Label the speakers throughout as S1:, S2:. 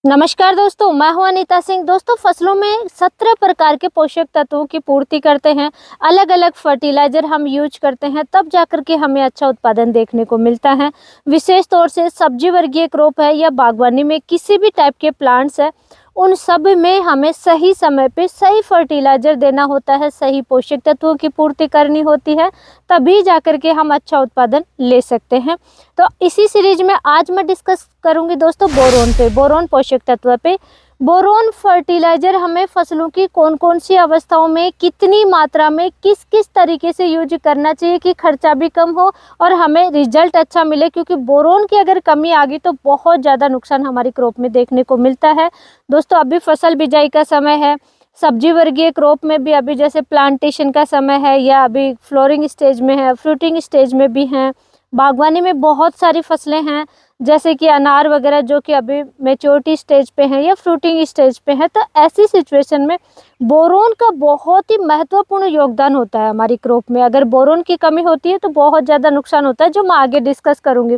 S1: नमस्कार दोस्तों, मैं हूं अनीता सिंह। दोस्तों, फसलों में 17 प्रकार के पोषक तत्वों की पूर्ति करते हैं। अलग अलग फर्टिलाइजर हम यूज करते हैं, तब जाकर के हमें अच्छा उत्पादन देखने को मिलता है। विशेष तौर से सब्जी वर्गीय क्रॉप है या बागवानी में किसी भी टाइप के प्लांट्स है, उन सब में हमें सही समय पे सही फर्टिलाइजर देना होता है, सही पोषक तत्वों की पूर्ति करनी होती है, तभी जाकर के हम अच्छा उत्पादन ले सकते हैं। तो इसी सीरीज में आज मैं डिस्कस करूंगी दोस्तों बोरोन पे, बोरोन पोषक तत्व पे। बोरोन फर्टिलाइजर हमें फसलों की कौन कौन सी अवस्थाओं में, कितनी मात्रा में, किस किस तरीके से यूज करना चाहिए कि खर्चा भी कम हो और हमें रिजल्ट अच्छा मिले, क्योंकि बोरोन की अगर कमी आ गई तो बहुत ज़्यादा नुकसान हमारी क्रॉप में देखने को मिलता है। दोस्तों, अभी फसल बिजाई का समय है, सब्जी वर्गीय क्रॉप में भी अभी जैसे प्लांटेशन का समय है या अभी फ्लोरिंग स्टेज में है, फ्रूटिंग स्टेज में भी हैं। बागवानी में बहुत सारी फसलें हैं जैसे कि अनार वगैरह, जो कि अभी मैच्योरिटी स्टेज पे हैं या फ्रूटिंग स्टेज पे हैं। तो ऐसी सिचुएशन में बोरोन का बहुत ही महत्वपूर्ण योगदान होता है हमारी क्रॉप में। अगर बोरोन की कमी होती है तो बहुत ज़्यादा नुकसान होता है, जो मैं आगे डिस्कस करूँगी।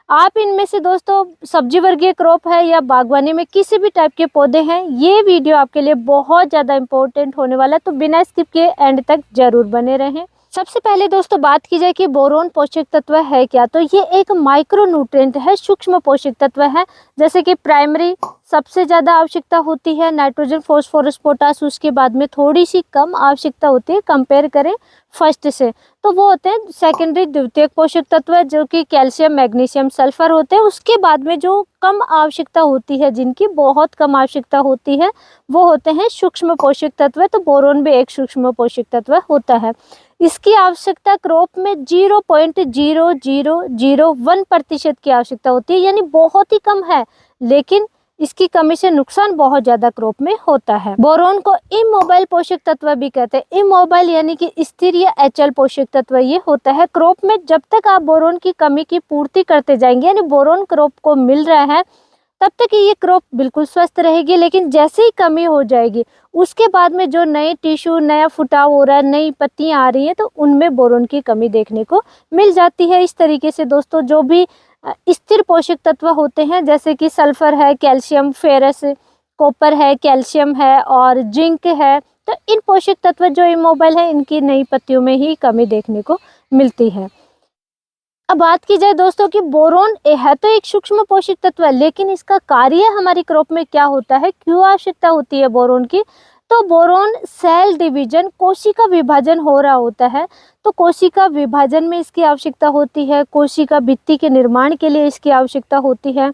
S1: आप इनमें से दोस्तों सब्जी वर्गीय क्रॉप है या बागवानी में किसी भी टाइप के पौधे हैं, ये वीडियो आपके लिए बहुत ज़्यादा इम्पोर्टेंट होने वाला है, तो बिना स्किप किए एंड तक जरूर बने रहें। सबसे पहले दोस्तों बात की जाए कि बोरोन पोषक तत्व है क्या, तो ये एक माइक्रो न्यूट्रिएंट है, सूक्ष्म पोषक तत्व है। जैसे कि प्राइमरी सबसे ज़्यादा आवश्यकता होती है नाइट्रोजन, फॉस्फोरस, पोटास, उसके बाद में थोड़ी सी कम आवश्यकता होती है कंपेयर करें फर्स्ट से, तो वो होते हैं सेकेंडरी, द्वितीयक पोषक तत्व, जो कि कैल्शियम, मैग्नीशियम, सल्फर होते हैं। उसके बाद में जो कम आवश्यकता होती है, जिनकी बहुत कम आवश्यकता होती है, वो होते हैं सूक्ष्म पोषक तत्व। तो बोरोन भी एक सूक्ष्म पोषक तत्व होता है। इसकी आवश्यकता क्रॉप में 0.0001% की आवश्यकता होती है, यानी बहुत ही कम है, लेकिन इसकी कमी से नुकसान बहुत ज्यादा क्रॉप में होता है। बोरोन को इमोबाइल पोषक तत्व भी कहते हैं। इमोबाइल यानी कि स्थिर या अचल पोषक तत्व ये होता है क्रॉप में। जब तक आप बोरोन की कमी की पूर्ति करते जाएंगे, यानी बोरोन क्रॉप को मिल रहा है, तब तक ये क्रॉप बिल्कुल स्वस्थ रहेगी। लेकिन जैसे ही कमी हो जाएगी, उसके बाद में जो नए टिश्यू, नया फुटाव हो रहा है, नई पत्तियां आ रही है, तो उनमें बोरोन की कमी देखने को मिल जाती है। इस तरीके से दोस्तों जो भी स्थिर पोषक तत्व होते हैं, जैसे कि सल्फर है, कैल्शियम, फेरस, कॉपर है, कैल्शियम है और जिंक है, तो इन पोषक तत्व जो इमोबाइल है, इनकी नई पत्तियों में ही कमी देखने को मिलती है। अब बात की जाए दोस्तों कि बोरोन है तो एक सूक्ष्म पोषक तत्व है, लेकिन इसका कार्य हमारी क्रॉप में क्या होता है, क्यों आवश्यकता होती है बोरोन की। तो बोरोन सेल डिवीजन, कोशिका विभाजन हो रहा होता है, तो कोशिका विभाजन में इसकी आवश्यकता होती है। कोशिका भित्ति के निर्माण के लिए इसकी आवश्यकता होती है।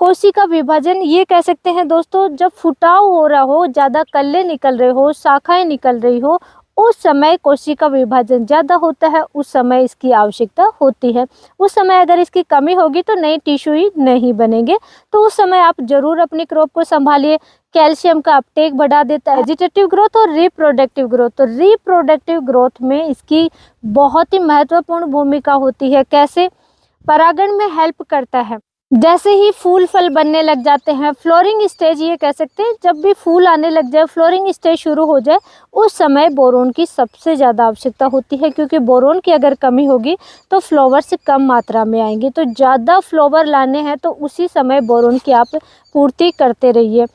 S1: कोशिका विभाजन ये कह सकते हैं दोस्तों, जब फुटाव हो रहा हो, ज़्यादा कल्ले निकल रहे हो, शाखाएं निकल रही हो, उस समय कोशिका विभाजन ज़्यादा होता है, उस समय इसकी आवश्यकता होती है। उस समय अगर इसकी कमी होगी तो नए टिश्यू ही नहीं बनेंगे, तो उस समय आप जरूर अपनी क्रॉप को संभालिए। कैल्शियम का अपटेक बढ़ा देता है वेजिटेटिव ग्रोथ और रिप्रोडक्टिव ग्रोथ। तो रिप्रोडक्टिव ग्रोथ में इसकी बहुत ही महत्वपूर्ण भूमिका होती है। कैसे? परागण में हेल्प करता है। जैसे ही फूल फल बनने लग जाते हैं, फ्लोरिंग स्टेज ये कह सकते हैं, जब भी फूल आने लग जाए, फ्लोरिंग स्टेज शुरू हो जाए, उस समय बोरोन की सबसे ज़्यादा आवश्यकता होती है, क्योंकि बोरोन की अगर कमी होगी तो फ्लावर्स कम मात्रा में आएंगे। तो ज़्यादा फ्लावर लाने हैं तो उसी समय बोरोन की आप पूर्ति करते रहिए।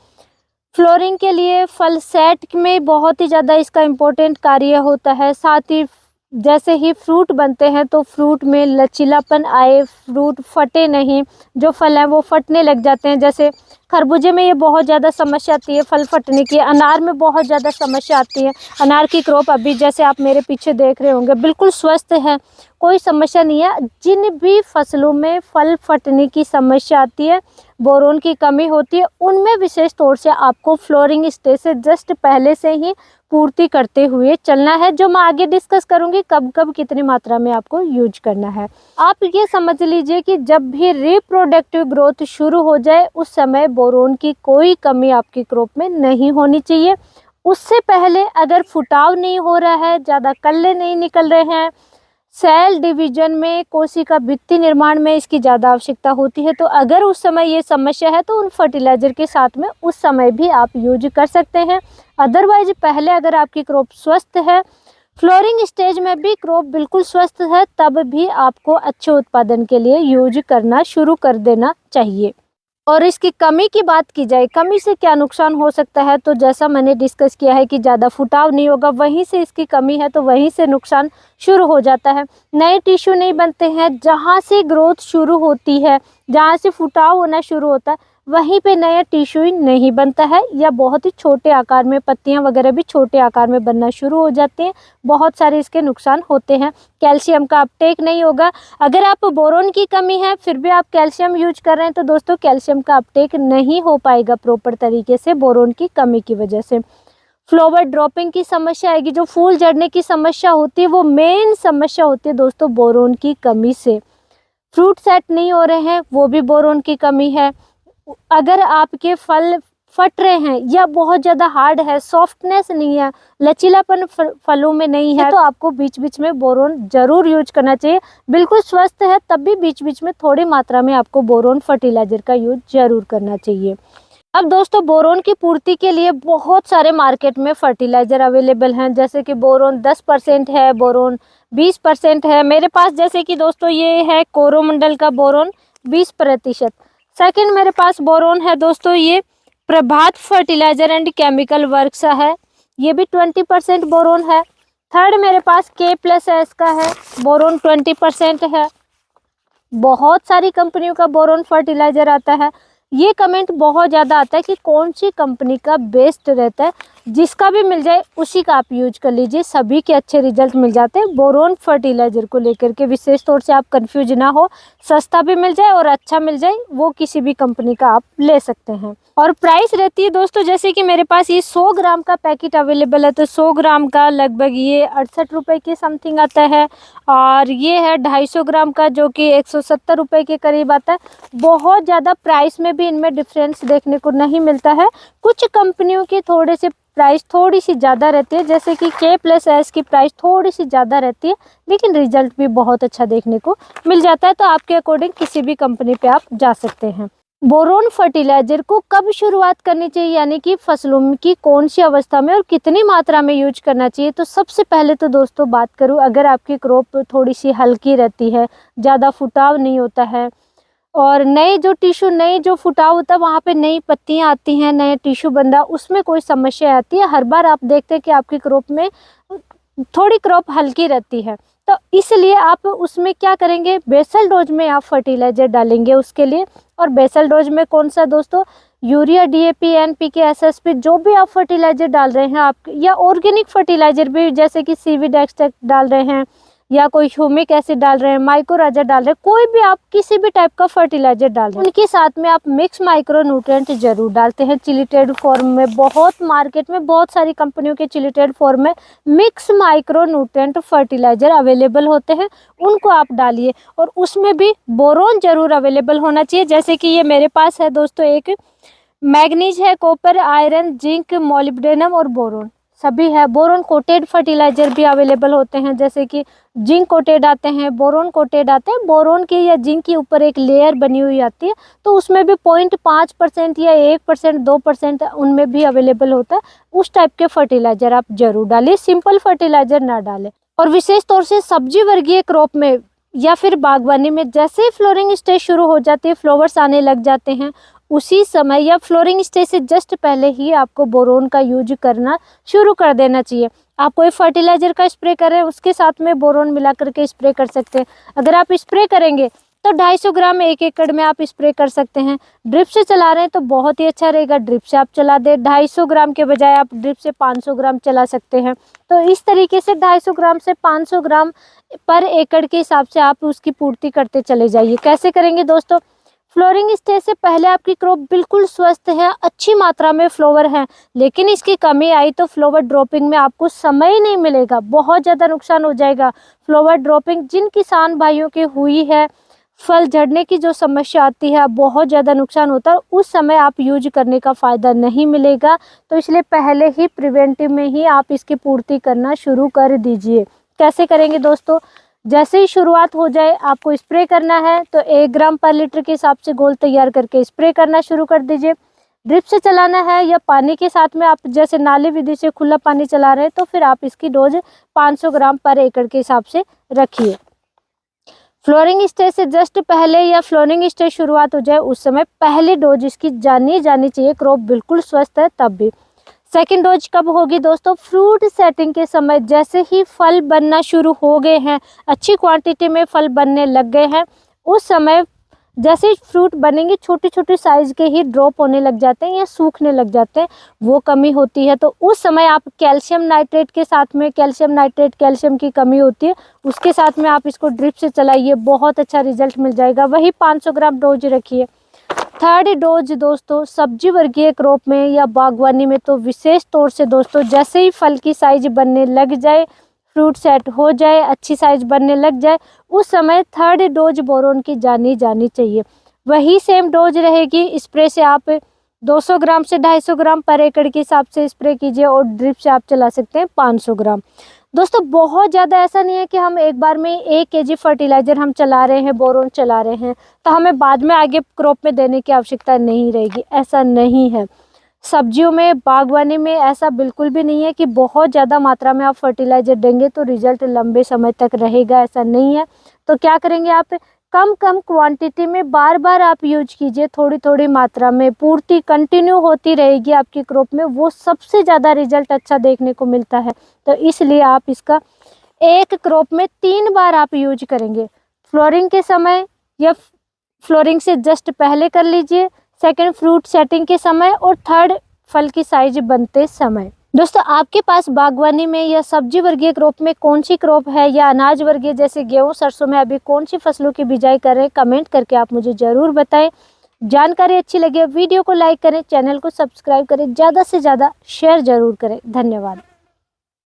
S1: फ्लोरिंग के लिए फल सेट में बहुत ही ज़्यादा इसका इम्पोर्टेंट कार्य होता है। साथ ही जैसे ही फ्रूट बनते हैं तो फ्रूट में लचीलापन आए, फ्रूट फटे नहीं, जो फल हैं वो फटने लग जाते हैं। जैसे खरबूजे में ये बहुत ज़्यादा समस्या आती है फल फटने की, अनार में बहुत ज़्यादा समस्या आती है। अनार की क्रॉप अभी जैसे आप मेरे पीछे देख रहे होंगे बिल्कुल स्वस्थ है, कोई समस्या नहीं है। जिन भी फसलों में फल फटने की समस्या आती है, बोरोन की कमी होती है, उनमें विशेष तौर से आपको फ्लोरिंग स्टेज से जस्ट पहले से ही पूर्ति करते हुए चलना है, जो मैं आगे डिस्कस करूंगी कब कब कितनी मात्रा में आपको यूज करना है। आप ये समझ लीजिए कि जब भी रिप्रोडक्टिव ग्रोथ शुरू हो जाए, उस समय बोरोन की कोई कमी आपकी क्रॉप में नहीं होनी चाहिए। उससे पहले अगर फुटाव नहीं हो रहा है, ज़्यादा कल्ले नहीं निकल रहे हैं, सेल डिवीजन में, कोशिका भित्ति निर्माण में इसकी ज़्यादा आवश्यकता होती है, तो अगर उस समय ये समस्या है तो उन फर्टिलाइजर के साथ में उस समय भी आप यूज कर सकते हैं। अदरवाइज पहले अगर आपकी क्रॉप स्वस्थ है, फ्लोरिंग स्टेज में भी क्रॉप बिल्कुल स्वस्थ है, तब भी आपको अच्छे उत्पादन के लिए यूज करना शुरू कर देना चाहिए। और इसकी कमी की बात की जाए, कमी से क्या नुकसान हो सकता है, तो जैसा मैंने डिस्कस किया है कि ज़्यादा फुटाव नहीं होगा, वहीं से इसकी कमी है तो वहीं से नुकसान शुरू हो जाता है। नए टिश्यू नहीं बनते हैं, जहाँ से ग्रोथ शुरू होती है, जहाँ से फुटाव होना शुरू होता है, वहीं पे नया टिश्यू ही नहीं बनता है, या बहुत ही छोटे आकार में पत्तियां वगैरह भी छोटे आकार में बनना शुरू हो जाते हैं। बहुत सारे इसके नुकसान होते हैं। कैल्शियम का अपटेक नहीं होगा। अगर आप बोरोन की कमी है फिर भी आप कैल्शियम यूज कर रहे हैं तो दोस्तों कैल्शियम का अपटेक नहीं हो पाएगा प्रॉपर तरीके से बोरोन की कमी की वजह से। फ्लावर ड्रॉपिंग की समस्या आएगी, जो फूल झड़ने की समस्या होती है वो मेन समस्या होती है दोस्तों बोरोन की कमी से। फ्रूट सेट नहीं हो रहे हैं, वो भी बोरोन की कमी है। अगर आपके फल फट रहे हैं या बहुत ज़्यादा हार्ड है, सॉफ्टनेस नहीं है, लचीलापन फलों में नहीं है, तो आपको बीच बीच में बोरोन जरूर यूज करना चाहिए। बिल्कुल स्वस्थ है तब भी बीच बीच में थोड़ी मात्रा में आपको बोरोन फर्टिलाइजर का यूज जरूर करना चाहिए। अब दोस्तों बोरोन की पूर्ति के लिए बहुत सारे मार्केट में फर्टिलाइजर अवेलेबल हैं, जैसे कि बोरोन 10% है, बोरोन 20% है। मेरे पास जैसे कि दोस्तों ये है कोरोमंडल का बोरोन 20%। सेकंड मेरे पास बोरोन है दोस्तों ये प्रभात फर्टिलाइजर एंड केमिकल वर्क्स है, ये भी 20% बोरोन है। थर्ड मेरे पास K+S का है, बोरोन 20% है। बहुत सारी कंपनियों का बोरोन फर्टिलाइजर आता है। ये कमेंट बहुत ज़्यादा आता है कि कौन सी कंपनी का बेस्ट रहता है, जिसका भी मिल जाए उसी का आप यूज कर लीजिए, सभी के अच्छे रिजल्ट मिल जाते हैं। बोरोन फर्टिलाइजर को लेकर के विशेष तौर से आप कंफ्यूज ना हो, सस्ता भी मिल जाए और अच्छा मिल जाए वो किसी भी कंपनी का आप ले सकते हैं। और प्राइस रहती है दोस्तों, जैसे कि मेरे पास ये 100 ग्राम का पैकेट अवेलेबल है, तो 100 ग्राम का लगभग ये 68 रुपये के समथिंग आता है। और ये है 250 ग्राम का जो कि 170 रुपये के करीब आता है। बहुत ज़्यादा प्राइस में भी इनमें डिफरेंस देखने को नहीं मिलता है। कुछ कंपनियों के थोड़े से प्राइस थोड़ी सी ज़्यादा रहती है, जैसे कि K+S की प्राइस थोड़ी सी ज़्यादा रहती है, लेकिन रिजल्ट भी बहुत अच्छा देखने को मिल जाता है। तो आपके अकॉर्डिंग किसी भी कंपनी पे आप जा सकते हैं। बोरोन फर्टिलाइजर को कब शुरुआत करनी चाहिए, यानी कि फसलों की कौन सी अवस्था में और कितनी मात्रा में यूज करना चाहिए, तो सबसे पहले तो दोस्तों बात करूँ, अगर आपकी क्रॉप थोड़ी सी हल्की रहती है, ज़्यादा फुटाव नहीं होता है, और नए जो फुटाव होता है वहाँ पे नई पत्तियाँ आती हैं, नए टिश्यू बनता है, उसमें कोई समस्या आती है, हर बार आप देखते हैं कि आपकी क्रॉप में थोड़ी क्रॉप हल्की रहती है, तो इसलिए आप उसमें क्या करेंगे, बेसल डोज में आप फर्टिलाइजर डालेंगे उसके लिए। और बेसल डोज में कौन सा दोस्तों, यूरिया, DAP, NPK, SSP, जो भी आप फर्टिलाइजर डाल रहे हैं आप, या ऑर्गेनिक फर्टिलाइजर भी जैसे कि सीवीड एक्सट्रैक्ट डाल रहे हैं, या कोई ह्यूमिक एसिड डाल रहे हैं, माइक्रोराइजा डाल रहे हैं, कोई भी आप किसी भी टाइप का फर्टिलाइजर डाल रहे हैं, उनके साथ में आप मिक्स माइक्रो न्यूट्रिएंट जरूर डालते हैं चिलिटेड फॉर्म में। बहुत मार्केट में बहुत सारी कंपनियों के चिलिटेड फॉर्म में mix micro nutrient fertiliser available होते हैं, उनको आप डालिए। और उसमें भी बोरोन जरूर अवेलेबल होना चाहिए, जैसे कि ये मेरे पास है दोस्तों, एक मैग्नीज है, कॉपर, आयरन, जिंक, मोलिब्डेनम और बोरोन सभी है। बोरोन कोटेड फर्टिलाइजर भी अवेलेबल होते हैं, जैसे कि जिंक कोटेड आते हैं, बोरोन कोटेड आते हैं। बोरोन के या जिंक के ऊपर एक लेयर बनी हुई आती है, तो उसमें भी 0.5% या 1%, 2% उनमें भी अवेलेबल होता है। उस टाइप के फर्टिलाइजर आप जरूर डालिए, सिंपल फर्टिलाइजर ना डालें। और विशेष तौर से सब्जी वर्गीय क्रॉप में या फिर बागवानी में जैसे ही फ्लोरिंग स्टेज शुरू हो जाती है, फ्लावर्स आने लग जाते हैं, उसी समय या फ्लोरिंग स्टेज से जस्ट पहले ही आपको बोरोन का यूज करना शुरू कर देना चाहिए। आप कोई फर्टिलाइजर का स्प्रे कर रहे हैं, उसके साथ में बोरोन मिला करके स्प्रे कर सकते हैं। अगर आप स्प्रे करेंगे तो 250 ग्राम 1 एकड़ में आप स्प्रे कर सकते हैं। ड्रिप से चला रहे हैं तो बहुत ही अच्छा रहेगा, ड्रिप से आप चला दें। 250 ग्राम के बजाय आप ड्रिप से 500 ग्राम चला सकते हैं। तो इस तरीके से 250 ग्राम से 500 ग्राम पर एकड़ के हिसाब से आप उसकी पूर्ति करते चले जाइए। कैसे करेंगे दोस्तों, फ्लोरिंग स्टेज से पहले आपकी क्रॉप बिल्कुल स्वस्थ है, अच्छी मात्रा में फ्लावर है, लेकिन इसकी कमी आई तो फ्लावर ड्रॉपिंग में आपको समय ही नहीं मिलेगा, बहुत ज़्यादा नुकसान हो जाएगा। फ्लावर ड्रॉपिंग जिन किसान भाइयों की हुई है, फल झड़ने की जो समस्या आती है, बहुत ज़्यादा नुकसान होता है, उस समय आप यूज करने का फ़ायदा नहीं मिलेगा। तो इसलिए पहले ही प्रिवेंटिव में ही आप इसकी पूर्ति करना शुरू कर दीजिए। कैसे करेंगे दोस्तों, जैसे ही शुरुआत हो जाए आपको स्प्रे करना है तो 1 ग्राम पर लीटर के हिसाब से घोल तैयार करके स्प्रे करना शुरू कर दीजिए। ड्रिप से चलाना है या पानी के साथ में, आप जैसे नाली विधि से खुला पानी चला रहे हैं, तो फिर आप इसकी डोज 500 ग्राम पर एकड़ के हिसाब से रखिए। फ्लोरिंग स्टेज से जस्ट पहले या फ्लोरिंग स्टेज शुरुआत हो जाए उस समय पहली डोज इसकी जानी चाहिए। क्रॉप बिल्कुल स्वस्थ है तब भी। सेकेंड डोज कब होगी दोस्तों? फ्रूट सेटिंग के समय, जैसे ही फल बनना शुरू हो गए हैं, अच्छी क्वांटिटी में फल बनने लग गए हैं, उस समय जैसे ही फ्रूट बनेंगे छोटे छोटे साइज के ही ड्रॉप होने लग जाते हैं या सूखने लग जाते हैं, वो कमी होती है। तो उस समय आप कैल्शियम नाइट्रेट के साथ में, कैल्शियम नाइट्रेट कैल्शियम की कमी होती है, उसके साथ में आप इसको ड्रिप से चलाइए, बहुत अच्छा रिजल्ट मिल जाएगा। वही 500 ग्राम डोज रखिए। थर्ड डोज दोस्तों सब्जी वर्गीय क्रॉप में या बागवानी में तो विशेष तौर से दोस्तों, जैसे ही फल की साइज बनने लग जाए, फ्रूट सेट हो जाए, अच्छी साइज बनने लग जाए, उस समय थर्ड डोज बोरोन की जानी चाहिए। वही सेम डोज रहेगी। स्प्रे से आप 200 ग्राम से 250 ग्राम पर एकड़ के हिसाब से स्प्रे कीजिए और ड्रिप से आप चला सकते हैं 500 ग्राम। दोस्तों बहुत ज़्यादा ऐसा नहीं है कि हम एक बार में 1 kg फर्टिलाइज़र हम चला रहे हैं, बोरोन चला रहे हैं, तो हमें बाद में आगे क्रॉप में देने की आवश्यकता नहीं रहेगी, ऐसा नहीं है। सब्जियों में, बागवानी में ऐसा बिल्कुल भी नहीं है कि बहुत ज़्यादा मात्रा में आप फर्टिलाइज़र देंगे तो रिजल्ट लंबे समय तक रहेगा, ऐसा नहीं है। तो क्या करेंगे आप, कम क्वांटिटी में बार बार आप यूज कीजिए, थोड़ी मात्रा में, पूर्ति कंटिन्यू होती रहेगी आपकी क्रॉप में, वो सबसे ज़्यादा रिजल्ट अच्छा देखने को मिलता है। तो इसलिए आप इसका एक क्रॉप में 3 बार आप यूज करेंगे। फ्लोरिंग के समय या फ्लोरिंग से जस्ट पहले कर लीजिए, सेकंड फ्रूट सेटिंग के समय, और थर्ड फल की साइज बनते समय। दोस्तों आपके पास बागवानी में या सब्जी वर्गीय क्रॉप में कौन सी क्रॉप है, या अनाज वर्गीय जैसे गेहूं सरसों में अभी कौन सी फसलों की बिजाई कर रहे हैं, कमेंट करके आप मुझे ज़रूर बताएं। जानकारी अच्छी लगे वीडियो को लाइक करें, चैनल को सब्सक्राइब करें, ज़्यादा से ज़्यादा शेयर ज़रूर करें। धन्यवाद।